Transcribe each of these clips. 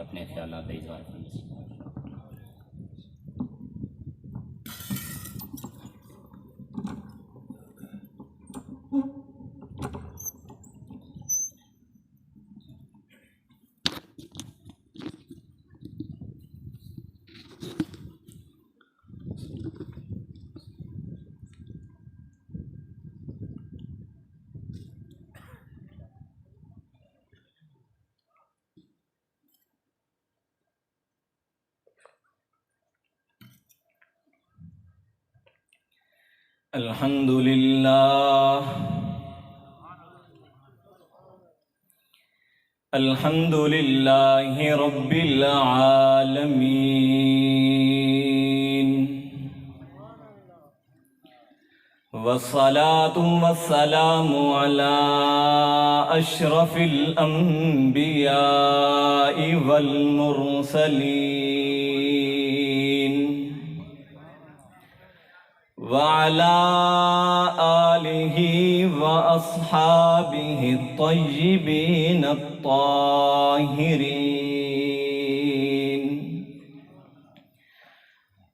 اپنے خیالات اظہار فرمائیں۔ الحمد للہ الحمد للہ رب العالمین والصلاة والسلام على اشرف الانبیاء والمرسلین وعلى آلہ واصحابہ الطیبین الطاہرین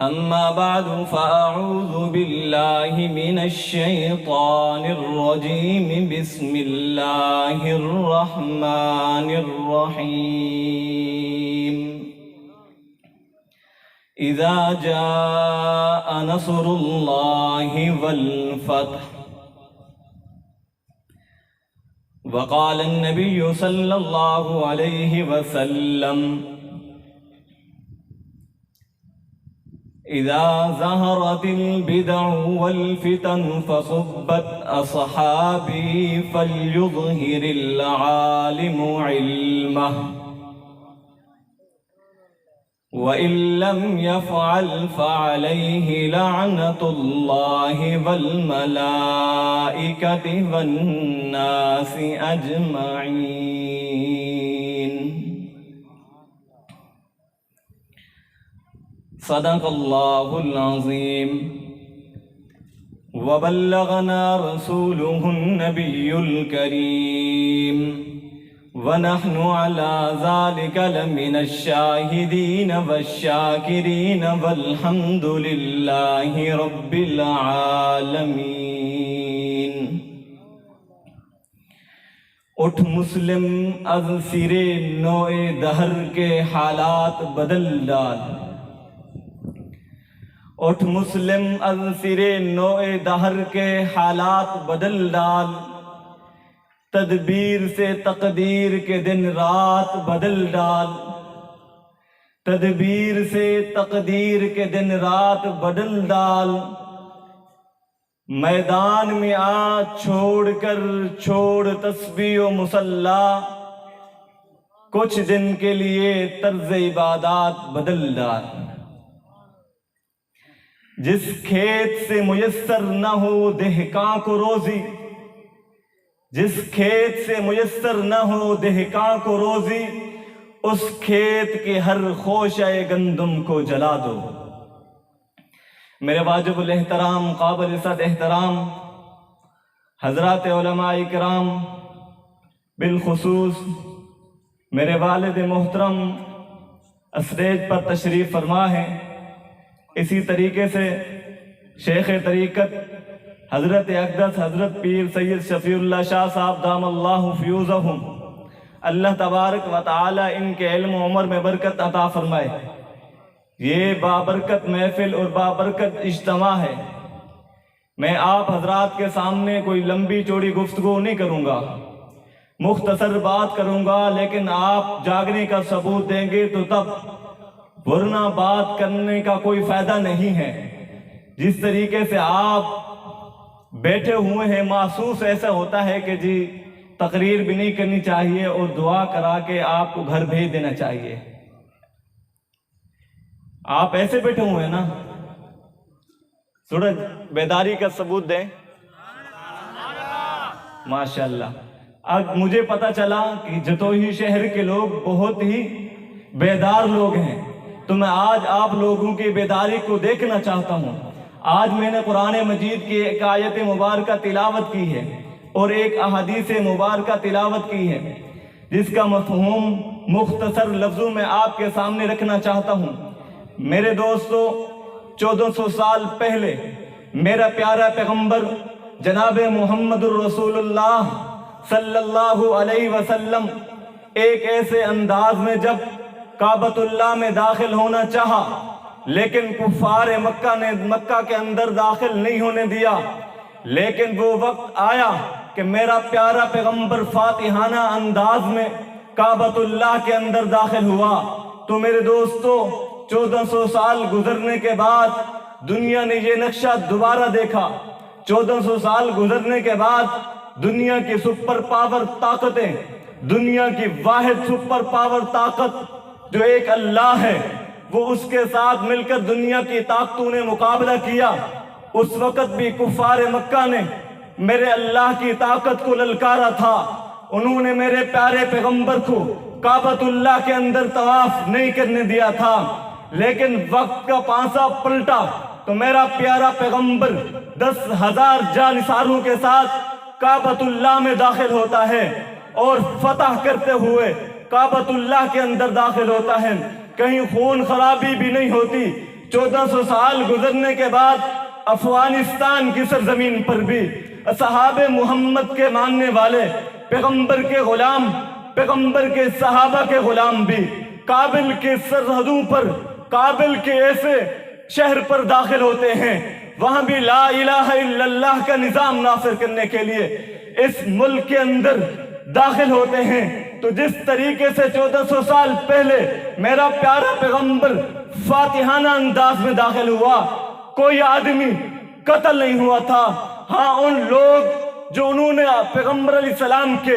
اما بعد فاعوذ باللہ من الشیطان الرجیم بسم اللہ الرحمن الرحیم اذا جاء نصر اللہ والفتح وقال النبی صلی اللہ علیہ وسلم اذا ظہرت البدع والفتن فصبت اصحابی فلیظہر العالم علمہ وَإِن لَّمْ يَفْعَلْ فَعَلَيْهِ لَعْنَةُ اللَّهِ وَالْمَلَائِكَةِ وَالنَّاسِ أَجْمَعِينَ صدق اللہ العظیم وبلغنا رسوله النبی الکریم ونحن على ذلك لمن الشاهدين والشاكرين والحمد لله رب العالمين۔ اٹھ مسلم از سرے نوع دہر کے حالات بدل ڈال، اٹھ مسلم از سرے نوع دہر کے حالات بدل ڈال، تدبیر سے تقدیر کے دن رات بدل ڈال، تدبیر سے تقدیر کے دن رات بدل ڈال، میدان میں آ چھوڑ کر چھوڑ تسبیح و مصلی، کچھ دن کے لیے طرز عبادات بدل ڈال۔ جس کھیت سے میسر نہ ہو دہقاں کو روزی، جس کھیت سے میسر نہ ہو دہقاں کو روزی، اس کھیت کے ہر خوشہ گندم کو جلا دو۔ میرے واجب الاحترام قابل عزت احترام حضرات علماء کرام، بالخصوص میرے والد محترم اسٹیج پر تشریف فرما ہیں، اسی طریقے سے شیخ طریقت حضرت اقدس حضرت پیر سید شفیع اللہ شاہ صاحب دام اللہ فیوزہم، اللہ تبارک و تعالی ان کے علم و عمر میں برکت عطا فرمائے۔ یہ بابرکت محفل اور بابرکت اجتماع ہے۔ میں آپ حضرات کے سامنے کوئی لمبی چوڑی گفتگو نہیں کروں گا، مختصر بات کروں گا، لیکن آپ جاگنے کا ثبوت دیں گے تو تب، ورنہ بات کرنے کا کوئی فائدہ نہیں ہے۔ جس طریقے سے آپ بیٹھے ہوئے ہیں، محسوس ایسا ہوتا ہے کہ جی تقریر بھی نہیں کرنی چاہیے اور دعا کرا کے آپ کو گھر بھیج دینا چاہیے۔ آپ ایسے بیٹھے ہوئے ہیں نا، تھوڑا بیداری کا ثبوت دیں۔ ماشاءاللہ۔ اب مجھے پتا چلا کہ جتوئی شہر کے لوگ بہت ہی بیدار لوگ ہیں، تو میں آج آپ لوگوں کی بیداری کو دیکھنا چاہتا ہوں۔ آج میں نے قرآن مجید کی ایک آیت مبارکہ تلاوت کی ہے اور ایک احادیث مبارکہ تلاوت کی ہے، جس کا مفہوم مختصر لفظوں میں آپ کے سامنے رکھنا چاہتا ہوں۔ میرے دوستو، 1400 سال پہلے میرا پیارا پیغمبر جناب محمد الرسول اللہ صلی اللہ علیہ وسلم ایک ایسے انداز میں جب کعبۃ اللہ میں داخل ہونا چاہا، لیکن کفار مکہ نے مکہ کے اندر داخل نہیں ہونے دیا، لیکن وہ وقت آیا کہ میرا پیارا پیغمبر فاتحانہ انداز میں کعبۃ اللہ کے اندر داخل ہوا۔ تو میرے دوستو، 1400 سال گزرنے کے بعد دنیا نے یہ نقشہ دوبارہ دیکھا۔ 1400 سال گزرنے کے بعد دنیا کی سپر پاور طاقتیں، دنیا کی واحد سپر پاور طاقت جو ایک اللہ ہے، وہ اس کے ساتھ مل کر دنیا کی طاقتوں نے مقابلہ کیا۔ اس وقت بھی کفار مکہ نے میرے اللہ کی طاقت کو للکارا تھا۔ انہوں نے میرے پیارے پیغمبر کو کعبۃ اللہ کے اندر طواف نہیں کرنے دیا تھا، لیکن وقت کا پانسا پلٹا تو میرا پیارا پیغمبر 10,000 جانثاروں کے ساتھ کعبۃ اللہ میں داخل ہوتا ہے اور فتح کرتے ہوئے کعبۃ اللہ کے اندر داخل ہوتا ہے۔ کہیں خون خرابی بھی نہیں ہوتی۔ 1400 سال گزرنے کے بعد افغانستان کی سرزمین پر بھی صحابہ محمد کے ماننے والے، پیغمبر کے غلام، پیغمبر کے صحابہ کے غلام بھی کابل کے سرحدوں پر، کابل کے ایسے شہر پر داخل ہوتے ہیں، وہاں بھی لا الہ الا اللہ کا نظام نافذ کرنے کے لیے اس ملک کے اندر داخل ہوتے ہیں۔ تو جس طریقے سے 1400 سال پہلے میرا پیارا پیغمبر فاتحانہ انداز میں داخل ہوا، کوئی آدمی قتل نہیں ہوا تھا۔ ہاں، ان لوگ جو انہوں نے پیغمبر علیہ السلام کے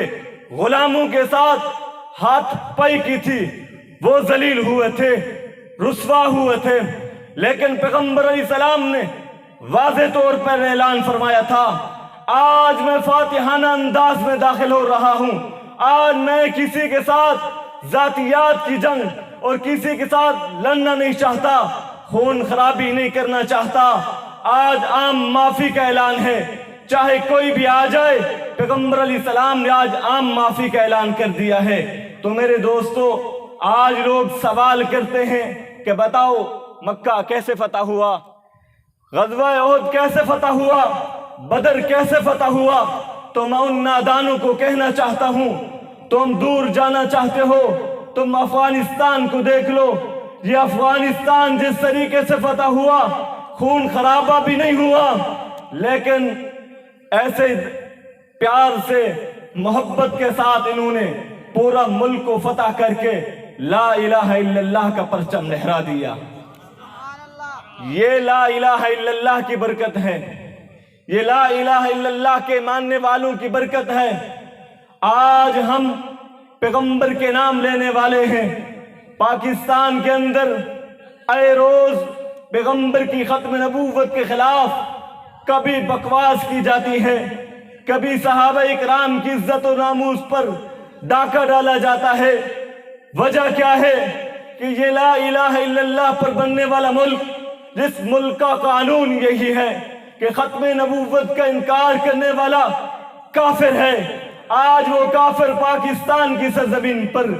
غلاموں کے ساتھ ہاتھ پائی کی تھی، وہ ذلیل ہوئے تھے، رسوا ہوئے تھے، لیکن پیغمبر علیہ السلام نے واضح طور پر اعلان فرمایا تھا، آج میں فاتحانہ انداز میں داخل ہو رہا ہوں۔ آج میں کسی کے ساتھ ذاتیات کی جنگ اور کسی کے ساتھ لڑنا نہیں چاہتا، خون خرابی نہیں کرنا چاہتا۔ آج عام معافی کا اعلان ہے، چاہے کوئی بھی آ جائے۔ پیغمبر علیہ السلام نے آج عام معافی کا اعلان کر دیا ہے۔ تو میرے دوستو، آج لوگ سوال کرتے ہیں کہ بتاؤ مکہ کیسے فتح ہوا، غزوہ احد کیسے فتح ہوا، بدر کیسے فتح ہوا؟ تو میں ان نادانوں کو کہنا چاہتا ہوں، تم دور جانا چاہتے ہو، تم افغانستان کو دیکھ لو۔ یہ افغانستان جس طریقے سے فتح ہوا، خون خرابہ بھی نہیں ہوا، لیکن ایسے پیار سے، محبت کے ساتھ انہوں نے پورا ملک کو فتح کر کے لا الہ الا اللہ کا پرچم لہرا دیا۔ یہ لا الہ الا اللہ کی برکت ہے، یہ لا الہ الا اللہ کے ماننے والوں کی برکت ہے۔ آج ہم پیغمبر کے نام لینے والے ہیں۔ پاکستان کے اندر اے روز پیغمبر کی ختم نبوت کے خلاف کبھی بکواس کی جاتی ہے، کبھی صحابہ اکرام کی عزت و ناموس پر ڈاکہ ڈالا جاتا ہے۔ وجہ کیا ہے کہ یہ لا الہ الا اللہ پر بننے والا ملک، جس ملک کا قانون یہی ہے کہ ختم نبوت کا انکار کرنے والا کافر ہے، آج وہ کافر پاکستان کی سرزمین پر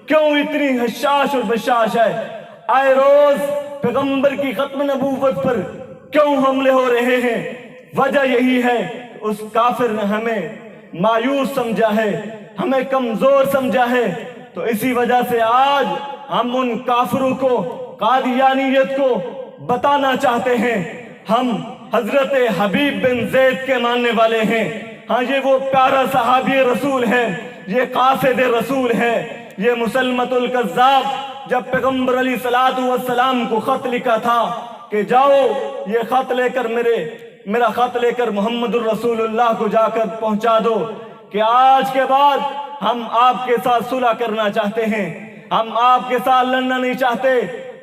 کیوں اتنی حشاش اور بشاش ہے؟ آئے روز پیغمبر کی ختم نبوت پر کیوں حملے ہو رہے ہیں؟ وجہ یہی ہے کہ اس کافر نے ہمیں مایوس سمجھا ہے، ہمیں کمزور سمجھا ہے۔ تو اسی وجہ سے آج ہم ان کافروں کو، قادیانیت کو بتانا چاہتے ہیں، ہم حضرت حبیب بن زید کے ماننے والے ہیں۔ ہاں، یہ وہ پیارا صحابی رسول ہے، یہ قاصد رسول ہے، یہ مسلمۃ الکذاب جب پیغمبر علیہ الصلوۃ والسلام کو خط لکھا تھا کہ جاؤ یہ خط لے کر میرا خط لے کر محمد الرسول اللہ کو جا کر پہنچا دو کہ آج کے بعد ہم آپ کے ساتھ صلح کرنا چاہتے ہیں، ہم آپ کے ساتھ لڑنا نہیں چاہتے۔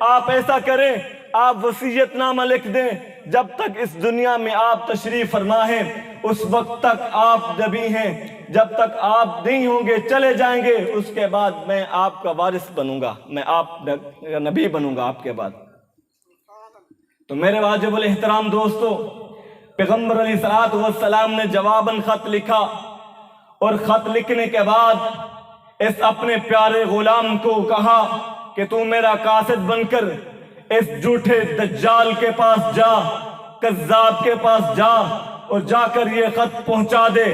آپ ایسا کریں، آپ وصیت نامہ لکھ دیں، جب تک اس دنیا میں آپ تشریف فرما ہیں اس وقت تک آپ نبی ہیں، جب تک آپ نہیں ہوں گے چلے جائیں گے، اس کے بعد میں آپ کا وارث بنوں گا، میں آپ نبی بنوں گا آپ کے بعد۔ تو میرے واجب الاحترام دوستو، پیغمبر علیہ الصلوۃ والسلام نے جواباً خط لکھا، اور خط لکھنے کے بعد اس اپنے پیارے غلام کو کہا کہ تو میرا قاصد بن کر اس جھوٹے دجال کے پاس جا، کذاب کے پاس جا، اور جا کر یہ خط پہنچا دے۔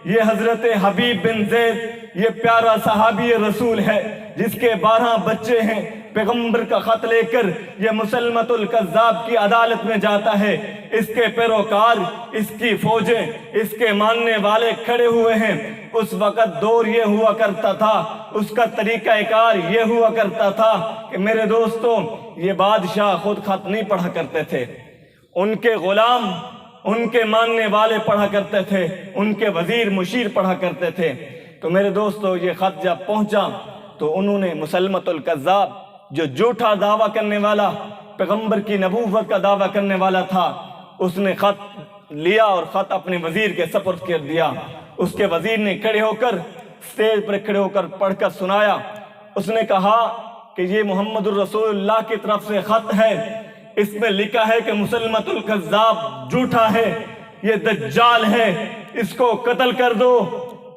یہ حضرت حبیب بن زید، یہ پیارا صحابی رسول ہے جس کے 12 بچے ہیں، پیغمبر کا خط لے کر یہ مسلمۃ الکذاب کی عدالت میں جاتا ہے۔ اس کے پیروکار، اس کی فوجیں، اس کے ماننے والے کھڑے ہوئے ہیں۔ اس وقت دور یہ ہوا کرتا تھا، اس کا طریقہ کار یہ ہوا کرتا تھا کہ میرے دوستوں، یہ بادشاہ خود خط نہیں پڑھا کرتے تھے، ان کے غلام، ان کے ماننے والے پڑھا کرتے تھے، ان کے وزیر مشیر پڑھا کرتے تھے۔ تو میرے دوستو، یہ خط جب پہنچا تو انہوں نے مسلمۃ الکذاب، جو جھوٹا دعویٰ کرنے والا، پیغمبر کی نبوت کا دعویٰ کرنے والا تھا، اس نے خط لیا اور خط اپنے وزیر کے سپرد کر دیا۔ اس کے وزیر نے کھڑے ہو کر، اسٹیج پر کھڑے ہو کر پڑھ کر سنایا۔ اس نے کہا کہ یہ محمد الرسول اللہ کی طرف سے خط ہے، اس میں لکھا ہے کہ مسلمۃ الکذاب جھوٹا ہے، یہ دجال ہے، اس کو قتل کر دو،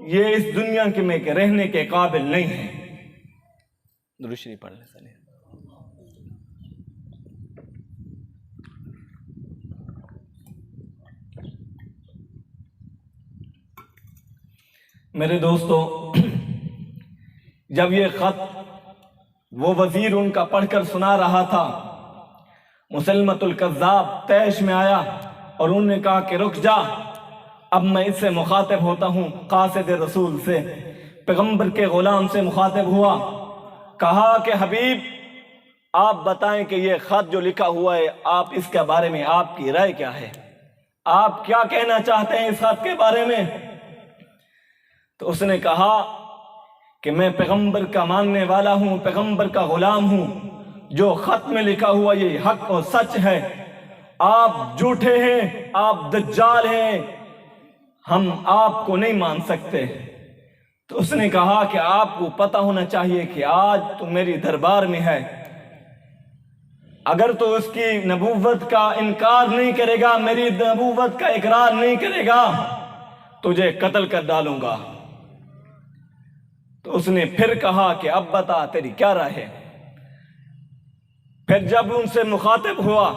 یہ اس دنیا میں رہنے کے قابل نہیں ہے۔ درود شریف پڑھ لیں۔ میرے دوستو، جب یہ خط وہ وزیر ان کا پڑھ کر سنا رہا تھا، مسلمۃ الکذاب طیش میں آیا اور انہوں نے کہا کہ رک جا، اب میں اس سے مخاطب ہوتا ہوں، قاصد رسول سے، پیغمبر کے غلام سے مخاطب ہوا۔ کہا کہ حبیب، آپ بتائیں کہ یہ خط جو لکھا ہوا ہے، آپ اس کے بارے میں آپ کی رائے کیا ہے؟ آپ کیا کہنا چاہتے ہیں اس خط کے بارے میں؟ تو اس نے کہا کہ میں پیغمبر کا ماننے والا ہوں، پیغمبر کا غلام ہوں، جو خط میں لکھا ہوا یہ حق اور سچ ہے، آپ جھوٹے ہیں، آپ دجال ہیں، ہم آپ کو نہیں مان سکتے۔ تو اس نے کہا کہ آپ کو پتہ ہونا چاہیے کہ آج تو میری دربار میں ہے، اگر تو اس کی نبوت کا انکار نہیں کرے گا، میری نبوت کا اقرار نہیں کرے گا، تجھے قتل کر ڈالوں گا۔ تو اس نے پھر کہا کہ اب بتا تیری کیا رائے ہے؟ پھر جب ان سے مخاطب ہوا،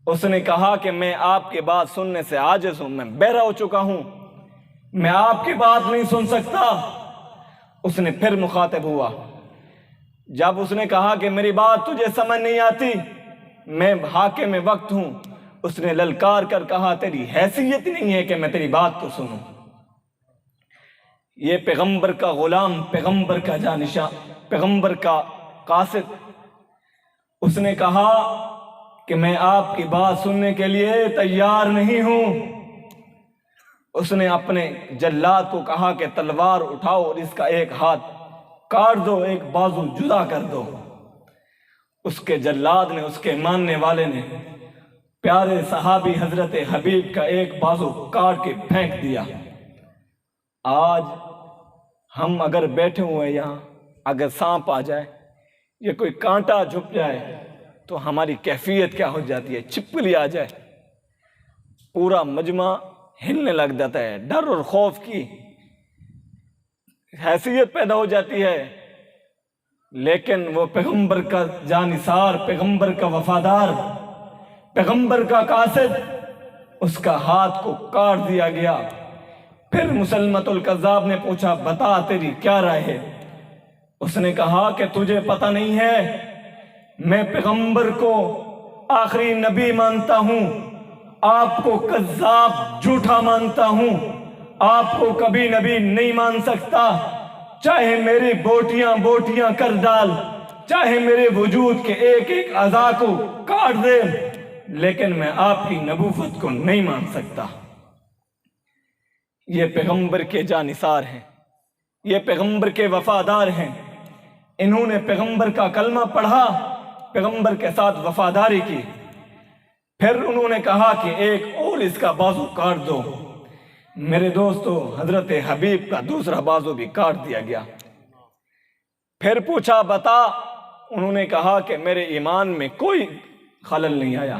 اس نے کہا کہ میں آپ کی بات سننے سے عاجز ہوں، میں بہرا ہو چکا ہوں، میں آپ کی بات نہیں سن سکتا۔ اس نے پھر مخاطب ہوا، جب اس نے کہا کہ میری بات تجھے سمجھ نہیں آتی، میں حاکم وقت ہوں، اس نے للکار کر کہا تیری حیثیت نہیں ہے کہ میں تیری بات کو سنوں۔ یہ پیغمبر کا غلام، پیغمبر کا جانشاں، پیغمبر کا قاصد، اس نے کہا کہ میں آپ کی بات سننے کے لیے تیار نہیں ہوں۔ اس نے اپنے جلاد کو کہا کہ تلوار اٹھاؤ اور اس کا ایک ہاتھ کاٹ دو، ایک بازو جدا کر دو۔ اس کے جلاد نے، اس کے ماننے والے نے پیارے صحابی حضرت حبیب کا ایک بازو کاٹ کے پھینک دیا۔ آج ہم اگر بیٹھے ہوئے یہاں، اگر سانپ آ جائے یا کوئی کانٹا جھپ جائے تو ہماری کیفیت کیا ہو جاتی ہے؟ چھپکلی آ جائے، پورا مجمع ہلنے لگ جاتا ہے، ڈر اور خوف کی حیثیت پیدا ہو جاتی ہے۔ لیکن وہ پیغمبر کا جانثار، پیغمبر کا وفادار، پیغمبر کا قاصد، اس کا ہاتھ کو کاٹ دیا گیا۔ پھر مسلمۃ الکذاب نے پوچھا بتا تیری کیا رائے ہے؟ اس نے کہا کہ تجھے پتہ نہیں ہے، میں پیغمبر کو آخری نبی مانتا ہوں، آپ کو کذاب جھوٹا مانتا ہوں، آپ کو کبھی نبی نہیں مان سکتا، چاہے میری بوٹیاں بوٹیاں کر ڈال، چاہے میرے وجود کے ایک ایک اعضاء کو کاٹ دے، لیکن میں آپ کی نبوت کو نہیں مان سکتا۔ یہ پیغمبر کے جانثار ہیں، یہ پیغمبر کے وفادار ہیں، انہوں نے پیغمبر کا کلمہ پڑھا، پیغمبر کے ساتھ وفاداری کی۔ پھر انہوں نے کہا کہ ایک اور اس کا بازو کاٹ دو۔ میرے دوستو، حضرت حبیب کا دوسرا بازو بھی کاٹ دیا گیا۔ پھر پوچھا بتا، انہوں نے کہا کہ میرے ایمان میں کوئی خلل نہیں آیا،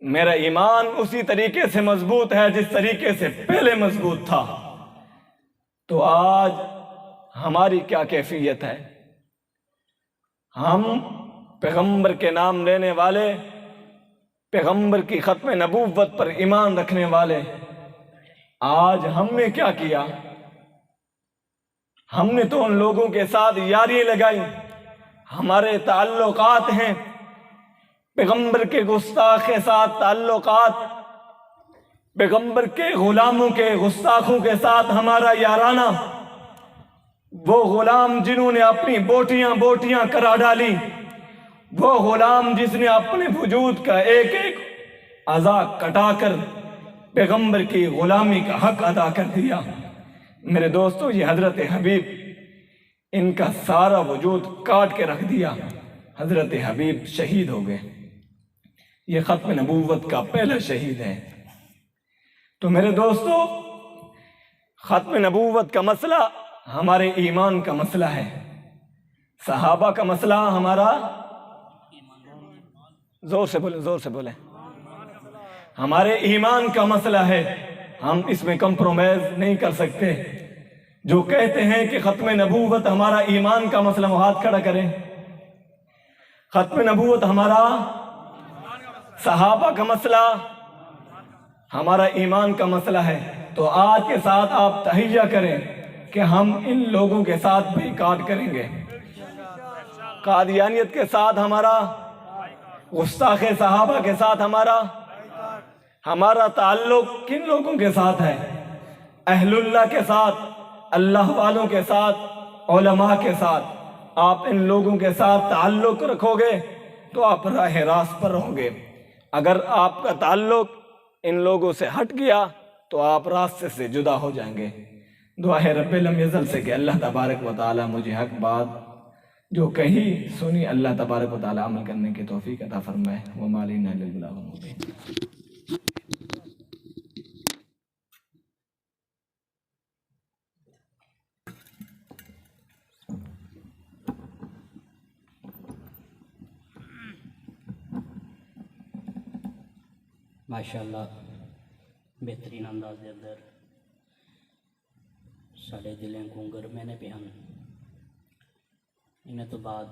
میرا ایمان اسی طریقے سے مضبوط ہے جس طریقے سے پہلے مضبوط تھا۔ تو آج ہماری کیا کیفیت ہے؟ ہم پیغمبر کے نام لینے والے، پیغمبر کی ختم نبوت پر ایمان رکھنے والے، آج ہم نے کیا کیا؟ ہم نے تو ان لوگوں کے ساتھ یاری لگائی، ہمارے تعلقات ہیں پیغمبر کے گستاخ کے ساتھ، تعلقات پیغمبر کے غلاموں کے گستاخوں کے ساتھ ہمارا یارانہ، وہ غلام جنہوں نے اپنی بوٹیاں بوٹیاں کرا ڈالی، وہ غلام جس نے اپنے وجود کا ایک ایک اعضا کٹا کر پیغمبر کی غلامی کا حق ادا کر دیا۔ میرے دوستو، یہ حضرت حبیب، ان کا سارا وجود کاٹ کے رکھ دیا، حضرت حبیب شہید ہو گئے۔ یہ ختم نبوت کا پہلا شہید ہے۔ تو میرے دوستو، ختم نبوت کا مسئلہ ہمارے ایمان کا مسئلہ ہے، صحابہ کا مسئلہ ہمارا، زور سے بولیں، ہمارے ایمان کا مسئلہ ہے۔ ہم اس میں کمپرومائز نہیں کر سکتے۔ جو کہتے ہیں کہ ختم نبوت ہمارا ایمان کا مسئلہ، وہ ہاتھ کھڑا کریں۔ ختم نبوت ہمارا صحابہ کا مسئلہ، ہمارا ایمان کا مسئلہ ہے۔ تو آج کے ساتھ آپ تہیہ کریں کہ ہم ان لوگوں کے ساتھ بھی کاٹ کریں گے۔ قادیانیت کے ساتھ ہمارا، گستاخ صحابہ کے ساتھ ہمارا تعلق کن لوگوں کے ساتھ ہے؟ اہل اللہ کے ساتھ، اللہ والوں کے ساتھ، علماء کے ساتھ۔ آپ ان لوگوں کے ساتھ تعلق رکھو گے تو آپ راہ راست پر رہو گے۔ اگر آپ کا تعلق ان لوگوں سے ہٹ گیا تو آپ راستے سے جدا ہو جائیں گے۔ دعا ہے رب لم یزل سے کہ اللہ تبارک و تعالی مجھے حق بات جو کہی سنی، اللہ تبارک و تعالی عمل کرنے کی توفیق عطا فرمائے۔ وما علینا الا البلاغ المبین۔ ماشاءاللہ بہترین انداز دے اندر ساڑے دلیں کو گرمے نے بیان انہیں تو بعد